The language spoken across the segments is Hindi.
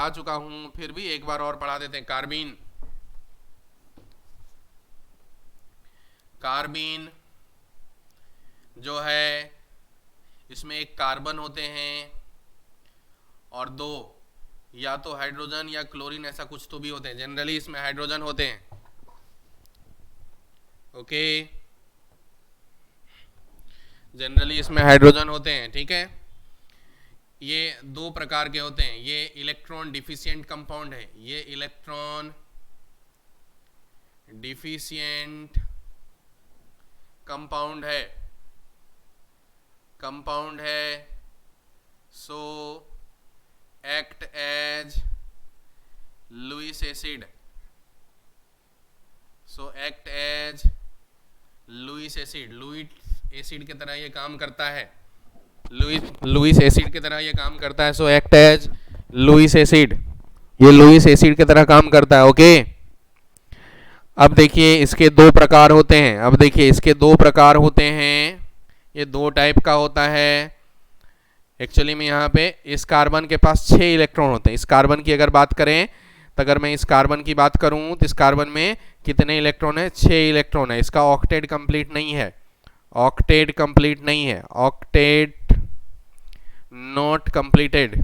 आ चुका हूं, फिर भी एक बार और पढ़ा देते हैं। कार्बीन, कार्बीन जो है इसमें एक कार्बन होते हैं और दो या तो हाइड्रोजन या क्लोरीन, ऐसा कुछ तो भी होते हैं। जनरली इसमें हाइड्रोजन होते हैं। ओके, जनरली इसमें हाइड्रोजन होते हैं। ठीक है, ये दो प्रकार के होते हैं। ये इलेक्ट्रॉन डिफिशिएंट कंपाउंड है, ये इलेक्ट्रॉन डिफिशिएंट कंपाउंड है, कंपाउंड है। So act as Lewis acid, so act as Lewis acid, Lewis acid की तरह ये काम करता है, लुईस एसिड की तरह ये काम करता है। So act as Lewis acid, ये लुईस एसिड की तरह काम करता है। ओके, अब देखिए इसके दो प्रकार होते हैं। अब देखिए इसके दो प्रकार होते हैं, ये दो टाइप का होता है। एक्चुअली में यहाँ पे इस कार्बन के पास 6 इलेक्ट्रॉन होते हैं। इस कार्बन की अगर बात करें तो अगर मैं इस कार्बन की बात करूं तो इस कार्बन में कितने इलेक्ट्रॉन है? 6 इलेक्ट्रॉन है। इसका ऑक्टेट कंप्लीट नहीं है, ऑक्टेट कंप्लीट नहीं है, octet not completed,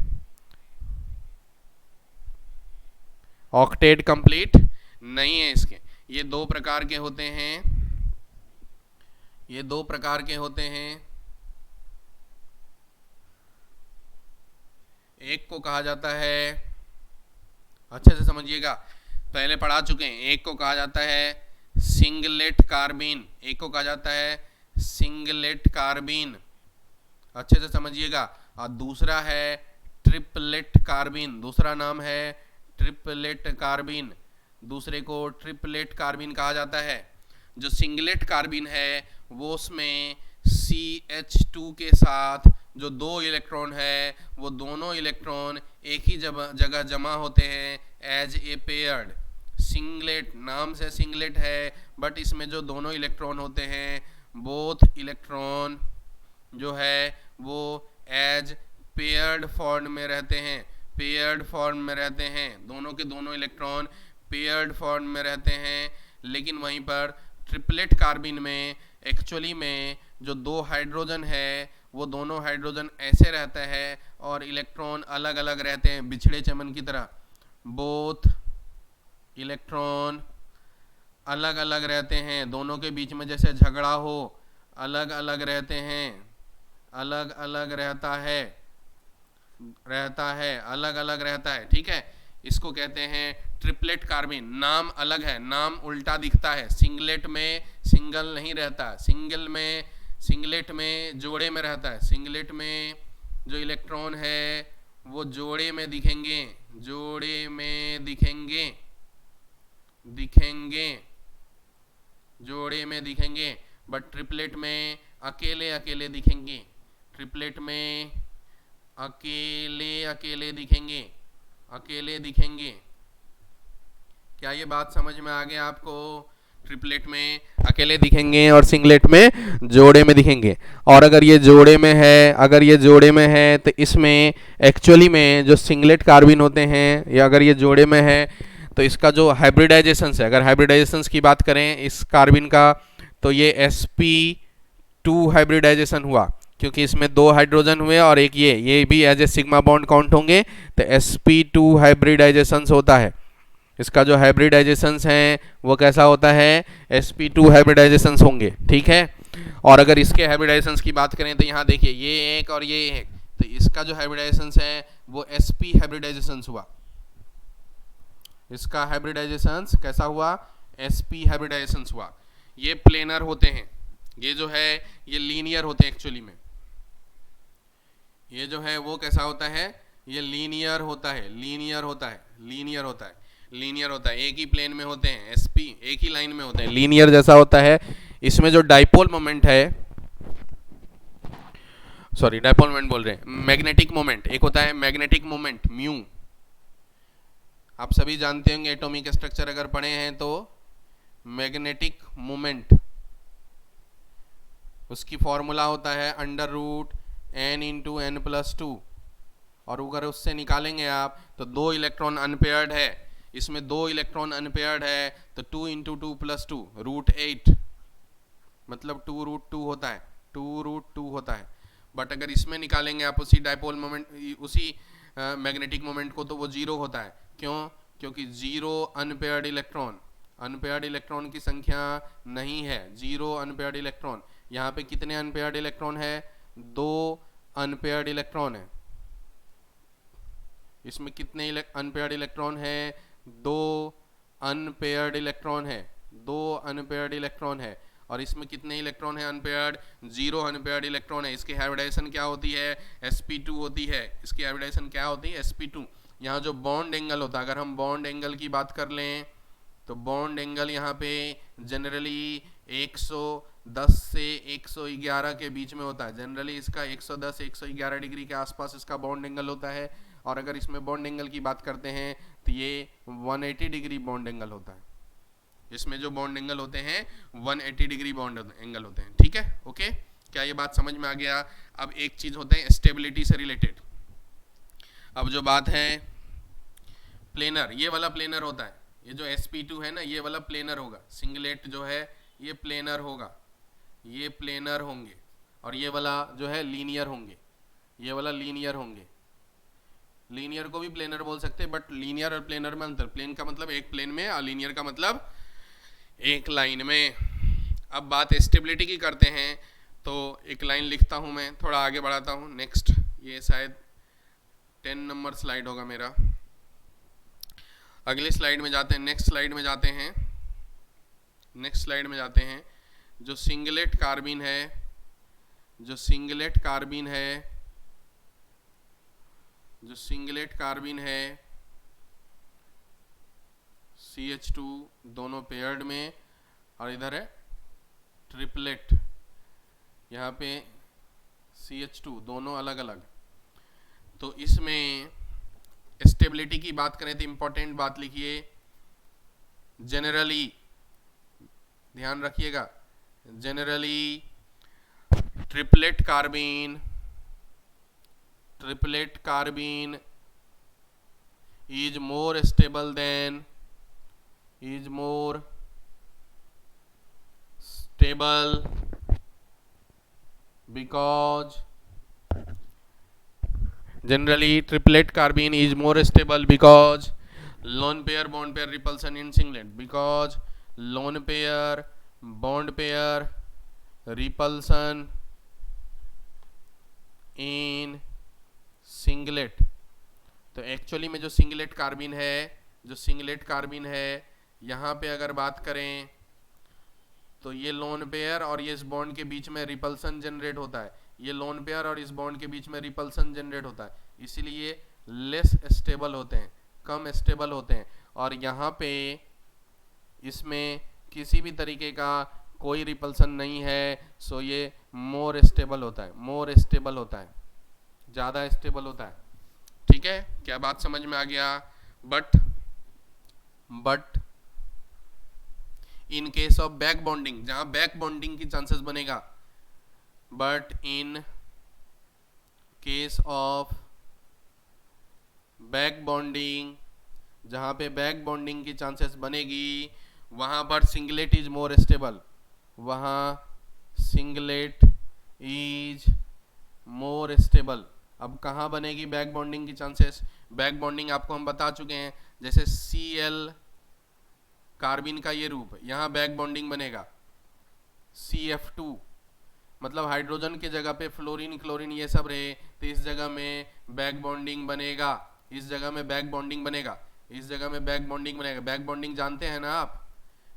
octet complete नहीं है इसके। ये दो प्रकार के होते हैं, ये दो प्रकार के होते हैं। एक को कहा जाता है, अच्छे से समझिएगा, पहले पढ़ा चुके हैं। एक को कहा जाता है सिंगलेट कार्बीन, एक को कहा जाता है सिंगलेट कार्बीन, अच्छे से समझिएगा। और दूसरा है ट्रिपलेट कार्बीन, दूसरा नाम है ट्रिपलेट कार्बीन, दूसरे को ट्रिपलेट कार्बीन कहा जाता है। जो सिंगलेट कार्बीन है वो उसमें CH2 के साथ जो दो इलेक्ट्रॉन है वो दोनों इलेक्ट्रॉन एक ही जगह जमा होते हैं एज ए पेयर्ड। सिंगलेट नाम से सिंगलेट है, बट इसमें जो दोनों इलेक्ट्रॉन होते हैं, बोथ इलेक्ट्रॉन जो है वो एज पेयर्ड फॉर्म में रहते हैं, पेयर्ड फॉर्म में रहते हैं, दोनों के दोनों इलेक्ट्रॉन पेयर्ड फॉर्म में रहते हैं। लेकिन वहीं पर ट्रिपलेट कार्बीन में एक्चुअली में जो दो हाइड्रोजन है वो दोनों हाइड्रोजन ऐसे रहता है और इलेक्ट्रॉन अलग अलग रहते हैं, बिछड़े चमन की तरह। बोथ इलेक्ट्रॉन अलग अलग रहते हैं, दोनों के बीच में जैसे झगड़ा हो, अलग अलग रहते हैं, अलग अलग रहता है, अलग अलग रहता है। ठीक है, इसको कहते हैं ट्रिपलेट कार्बीन। नाम अलग है, नाम उल्टा दिखता है। सिंगलेट में सिंगल नहीं रहता, सिंगलेट में जोड़े में रहता है। सिंगलेट में जो इलेक्ट्रॉन है वो जोड़े में दिखेंगे, जोड़े में दिखेंगे, जोड़े में दिखेंगे। बट ट्रिपलेट में अकेले अकेले दिखेंगे, ट्रिपलेट में अकेले अकेले दिखेंगे, अकेले दिखेंगे। क्या ये बात समझ में आ गया आपको? ट्रिपलेट में अकेले दिखेंगे और सिंगलेट में जोड़े में दिखेंगे। और अगर ये जोड़े में है, अगर ये जोड़े में है तो इसमें एक्चुअली में जो सिंगलेट कार्बीन होते हैं या अगर ये जोड़े में है तो इसका जो हाइब्रिडाइजेशन है, अगर हाइब्रिडाइजेशन की बात करें इस कार्बीन का, तो ये sp2 हाइब्रिडाइजेशन हुआ, क्योंकि इसमें दो हाइड्रोजन हुए और एक ये भी as a sigma bond count होंगे, तो sp2 हाइब्रिडाइजेशन होता है। इसका जो हाइब्रिडाइजेशन है वो कैसा होता है? sp2 हाइब्रिडाइजेशन होंगे। ठीक है, और अगर इसके हाइब्रिडाइजेशन की बात करें तो यहाँ देखिए ये एक और ये एक, तो इसका जो हाइब्रिडाइजेशन है वो sp हाइब्रिडाइजेशन हुआ। इसका हाइब्रिडाइजेशन कैसा हुआ? sp हाइब्रिडाइजेशन हुआ। ये प्लेनर होते हैं, ये जो है ये लीनियर होते हैं। एक्चुअली में ये जो है वो कैसा होता है? ये लीनियर होता है, लीनियर होता है, लीनियर होता है, लीनियर होता है। एक ही प्लेन में होते हैं, sp एक ही लाइन में होते हैं, लीनियर जैसा होता है। इसमें जो डाइपोल मोमेंट है, सॉरी डाइपोल मोमेंट बोल रहे हैं, मैग्नेटिक मोमेंट, एक होता है मैग्नेटिक मोमेंट म्यू। आप सभी जानते होंगे एटॉमिक स्ट्रक्चर अगर पढ़े हैं तो मैग्नेटिक मोमेंट, उसकी फॉर्मूला होता है √n × n + 2। और अगर उससे निकालेंगे आप तो 2 इलेक्ट्रॉन अनपेयर्ड है, इसमें 2 इलेक्ट्रॉन अनपेयर्ड है, तो 2 इंटू 2 प्लस 2 √8, मतलब 2√2 होता है, 2√2 होता है। बट अगर इसमें निकालेंगे आप उसी डायपोल मोमेंट, उसी मैग्नेटिक मोमेंट को, तो वो 0 होता है। क्यों? क्योंकि 0 अनपेयर्ड इलेक्ट्रॉन, अनपेयर्ड इलेक्ट्रॉन की संख्या नहीं है, 0 अनपेयर्ड इलेक्ट्रॉन। यहाँ पे कितने अनपेयर्ड इलेक्ट्रॉन है? 2 अनपेयर्ड इलेक्ट्रॉन है। इसमें कितने अनपेयर्ड इलेक्ट्रॉन है? 2 अनपेयर्ड इलेक्ट्रॉन है, 2 अनपेयर्ड इलेक्ट्रॉन है। और इसमें कितने इलेक्ट्रॉन है अनपेयर्ड? 0 अनपेयर्ड इलेक्ट्रॉन है। इसकी हाइब्रिडाइजेशन क्या होती है? sp2 होती है। इसकी हाइब्रिडाइजेशन क्या होती है? sp2। यहाँ जो बॉन्ड एंगल होता है, अगर हम बॉन्ड एंगल की बात कर लें तो बॉन्ड एंगल यहाँ पे जनरली 110 से 111 के बीच में होता है। जनरली इसका 110 111 डिग्री के आसपास इसका बॉन्ड एंगल होता है। और अगर इसमें बॉन्ड एंगल की बात करते हैं तो ये 180 डिग्री बॉन्ड एंगल होता है। इसमें जो बॉन्ड एंगल होते हैं 180 डिग्री बॉन्ड एंगल होते हैं। ठीक है, ओके, क्या ये बात समझ में आ गया? अब एक चीज होते हैं स्टेबिलिटी से रिलेटेड। अब जो बात है प्लेनर, ये वाला प्लेनर होता है, ये जो sp2 है ना, ये वाला प्लेनर होगा। सिंगलेट जो है ये प्लेनर होगा, ये प्लेनर होंगे। और ये वाला जो है लीनियर होंगे, ये वाला लीनियर होंगे। लीनियर को भी प्लेनर बोल सकते हैं, बट लीनियर और प्लेनर में अंतर, प्लेन का मतलब एक प्लेन में और लीनियर का मतलब एक लाइन में। अब बात स्टेबिलिटी की करते हैं, तो एक लाइन लिखता हूं मैं, थोड़ा आगे बढ़ाता हूं। नेक्स्ट, ये शायद 10 नंबर स्लाइड होगा मेरा। अगले स्लाइड में जाते हैं, नेक्स्ट स्लाइड में जाते हैं, नेक्स्ट स्लाइड में जाते हैं। जो सिंगलेट कार्बिन है, जो सिंगलेट कार्बिन है, जो सिंगलेट कार्बिन है CH2 दोनों पेयर्ड में, और इधर है ट्रिपलेट, यहाँ पे CH2 दोनों अलग अलग। तो इसमें स्टेबिलिटी की बात करें तो इंपॉर्टेंट बात लिखिए, जनरली ध्यान रखिएगा, generally triplet कार्बिन, triplet कार्बिन is more stable than, is more stable because, generally triplet carbene is more stable because lone pair bond pair repulsion in singlet, because lone pair bond pair repulsion in singlet. तो एक्चुअली में जो सिंगलेट कार्बिन है, जो सिंगलेट कार्बिन है, यहाँ पे अगर बात करें तो ये लोन पेयर और ये इस बॉन्ड के बीच में रिपल्सन जनरेट होता है, ये लोन पेयर और इस बॉन्ड के बीच में रिपल्सन जनरेट होता है, इसीलिए लेस स्टेबल होते हैं, कम स्टेबल होते हैं। और यहाँ पे इसमें किसी भी तरीके का कोई रिपल्सन नहीं है, सो ये मोर स्टेबल होता है, मोर स्टेबल होता है, ज़्यादा स्टेबल होता है। ठीक है, क्या बात समझ में आ गया? But in case of back bonding, जहां बैक बॉन्डिंग की चांसेस बनेगा, but in case of back bonding, जहां पे बैक बॉन्डिंग की चांसेस बनेगी, वहां पर सिंगलेट इज मोर स्टेबल, वहां सिंगलेट इज मोर स्टेबल। अब कहाँ बनेगी बैक बॉन्डिंग की चांसेस? बैक बॉन्डिंग आपको हम बता चुके हैं, जैसे Cl कार्बिन का ये रूप, यहाँ बैक बॉन्डिंग बनेगा CF2, मतलब हाइड्रोजन के जगह पे फ्लोरीन क्लोरीन ये सब रहे, तो इस जगह में बैक बॉन्डिंग बनेगा, इस जगह में बैक बॉन्डिंग बनेगा, इस जगह में बैक बॉन्डिंग बनेगा। बैक बॉन्डिंग जानते हैं ना आप?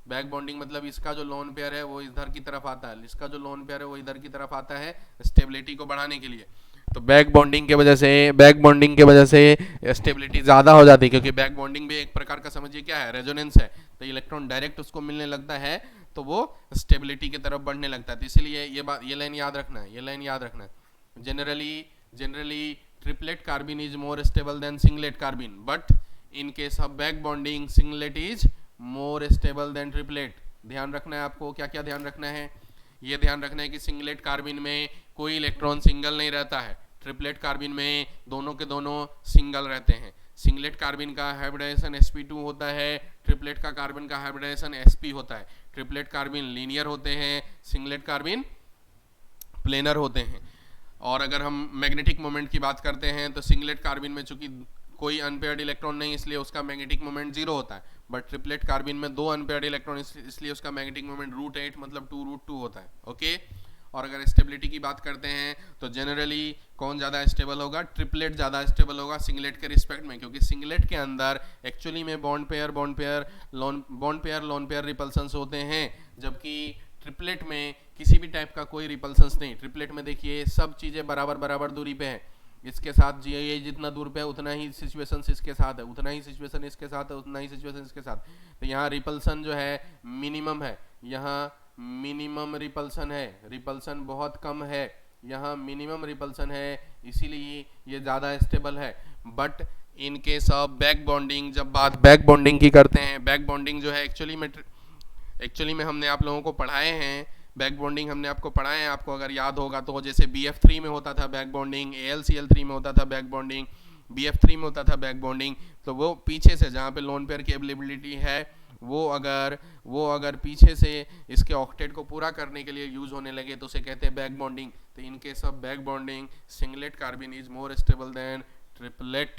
बैक बॉन्डिंग मतलब इसका जो लोन पेयर है वो इधर की तरफ आता है, इसका जो लोन पेयर है वो इधर की तरफ आता है, स्टेबिलिटी को बढ़ाने के लिए। तो बैक बॉन्डिंग के वजह से, बैक बॉन्डिंग के वजह से स्टेबिलिटी ज़्यादा हो जाती है, क्योंकि बैक बॉन्डिंग भी एक प्रकार का समझिए क्या है, रेजोनेंस है। तो इलेक्ट्रॉन डायरेक्ट उसको मिलने लगता है, तो वो स्टेबिलिटी की तरफ बढ़ने लगता है। तो इसीलिए ये बात, ये लाइन याद रखना है, ये लाइन याद रखना है। Generally triplet कार्बिन is more stable then singlet कार्बिन, but in case of back bonding singlet is more stable then triplet. ध्यान रखना है आपको, क्या क्या ध्यान रखना है? ये ध्यान रखना है कि सिंगलेट कार्बिन में कोई इलेक्ट्रॉन सिंगल नहीं रहता है, ट्रिपलेट कार्बिन में दोनों के दोनों सिंगल रहते हैं। सिंगलेट कार्बिन का हाइब्रिडाइजेशन sp2 होता है, ट्रिपलेट का कार्बन का हाइब्रिडाइजेशन sp होता है। ट्रिपलेट कार्बिन लीनियर होते हैं, सिंगलेट कार्बिन प्लेनर होते हैं। और अगर हम मैग्नेटिक मोमेंट की बात करते हैं तो सिंगलेट कार्बिन में चूंकि कोई अनपेयर्ड इलेक्ट्रॉन नहीं, इसलिए उसका मैग्नेटिक मोमेंट 0 होता है। बट ट्रिपलेट कार्बिन में 2 अनपेयर्ड इलेक्ट्रॉन, इसलिए उसका मैग्नेटिक मोमेंट √8 मतलब 2√2 होता है। ओके। और अगर स्टेबिलिटी की बात करते हैं तो जनरली कौन ज़्यादा स्टेबल होगा? ट्रिपलेट ज़्यादा स्टेबल होगा सिंगलेट के रिस्पेक्ट में, क्योंकि सिंगलेट के अंदर एक्चुअली में बॉन्ड पेयर लोन पेयर रिपल्सन्स होते हैं, जबकि ट्रिपलेट में किसी भी टाइप का कोई रिपल्सन्स नहीं। ट्रिपलेट में देखिए सब चीज़ें बराबर दूरी पे हैं, इसके साथ ये जितना दूर पे है उतना ही सिचुएशन इसके साथ है, उतना ही सिचुएशन इसके साथ है, उतना ही सिचुएशन इसके साथ। तो यहाँ रिपल्सन जो है मिनिमम है, यहाँ मिनिमम रिपल्सन है, रिपल्सन बहुत कम है, यहाँ मिनिमम रिपल्सन है, इसीलिए ये ज़्यादा स्टेबल है। But in case of back bonding, जब बात बैक बॉन्डिंग की करते हैं, बैक बॉन्डिंग जो है एक्चुअली में हमने आप लोगों को पढ़ाए हैं, बैक बॉन्डिंग हमने आपको पढ़ाए हैं। आपको अगर याद होगा तो जैसे BF3 में होता था बैक बॉन्डिंग, AlCl3 में होता था बैक बॉन्डिंग, BF3 में होता था बैक बॉन्डिंग। तो वो पीछे से जहाँ पे लोन पेयर की अवेलेबिलिटी है वो अगर पीछे से इसके ऑक्टेट को पूरा करने के लिए यूज होने लगे तो उसे कहते हैं बैक बॉन्डिंग। तो in case of back bonding singlet कार्बिन is more stable then triplet.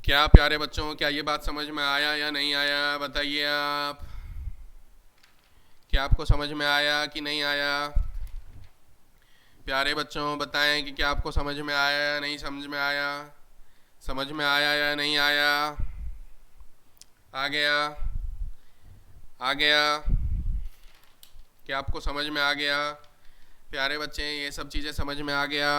क्या प्यारे बच्चों, क्या ये बात समझ में आया या नहीं आया? बताइए आप, क्या आपको समझ में आया कि नहीं आया? प्यारे बच्चों बताएं कि क्या आपको समझ में आया या नहीं समझ में आया? समझ में आया या नहीं आया? आ गया? क्या आपको समझ में आ गया? प्यारे बच्चे ये सब चीज़ें समझ में आ गया?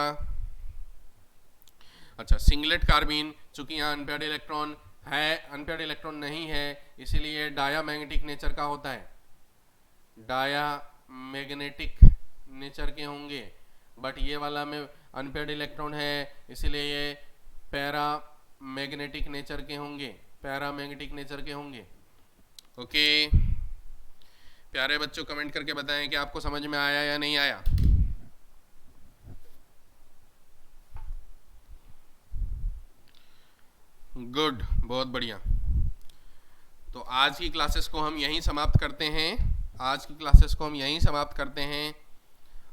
अच्छा, सिंगलेट कार्बिन चूंकि यहाँ अनपेयर्ड इलेक्ट्रॉन है, अनपेयर्ड इलेक्ट्रॉन नहीं है, इसीलिए डायामैग्नेटिक नेचर का होता है, डायामैग्नेटिक नेचर के होंगे। बट ये वाला में अनपेयर्ड इलेक्ट्रॉन है, इसीलिए ये पैरामैग्नेटिक नेचर के होंगे, पैरामैग्नेटिक नेचर के होंगे। ओके प्यारे बच्चों, कमेंट करके बताएं कि आपको समझ में आया या नहीं आया। गुड, बहुत बढ़िया। तो आज की क्लासेस को हम यहीं समाप्त करते हैं, आज की क्लासेस को हम यहीं समाप्त करते हैं,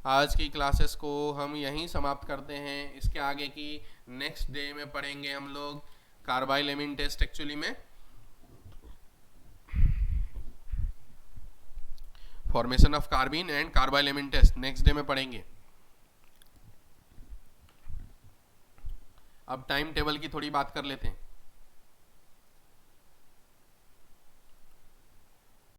आज की क्लासेस को हम यहीं समाप्त करते हैं। इसके आगे की नेक्स्ट डे में पढ़ेंगे हम लोग कार्बाइल एमीन टेस्ट, एक्चुअली में formation of carbene and carbylamine test next day में पढ़ेंगे। अब टाइम टेबल की थोड़ी बात कर लेते हैं।